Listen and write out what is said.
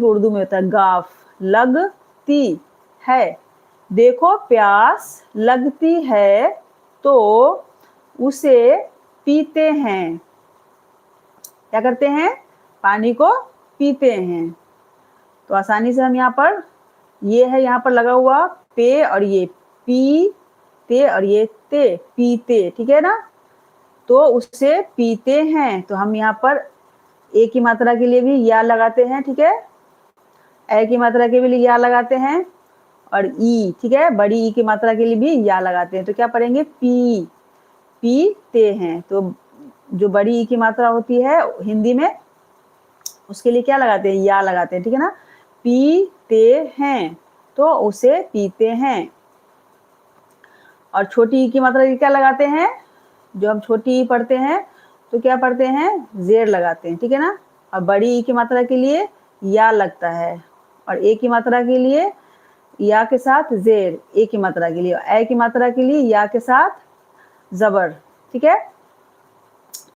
उर्दू में होता है गाफ, लगती है। देखो प्यास लगती है तो उसे पीते हैं। क्या करते हैं? पानी को पीते हैं। तो आसानी से हम यहाँ पर, ये है यहाँ पर लगा हुआ पे और ये पी ते और ये ते, पीते, ठीक है ना। तो उससे पीते हैं, तो हम यहाँ पर ए की मात्रा के लिए भी या लगाते हैं, ठीक है। ए की मात्रा के लिए या लगाते हैं और ई, ठीक है, बड़ी ई की मात्रा के लिए भी या लगाते हैं। तो क्या पढ़ेंगे? पीते हैं। तो जो बड़ी ई की मात्रा होती है हिंदी में, उसके लिए क्या लगाते हैं? या लगाते हैं, ठीक है ना। पीते हैं, तो उसे पीते हैं। और छोटी ई की मात्रा के क्या लगाते हैं? जो हम छोटी ई पढ़ते हैं तो क्या पढ़ते हैं? जेर लगाते हैं, ठीक है ना। और बड़ी ई की मात्रा के लिए या लगता है, और ए की मात्रा के लिए या के साथ जेर, ए की मात्रा के लिए, ए की मात्रा के लिए या के साथ जबर, ठीक है।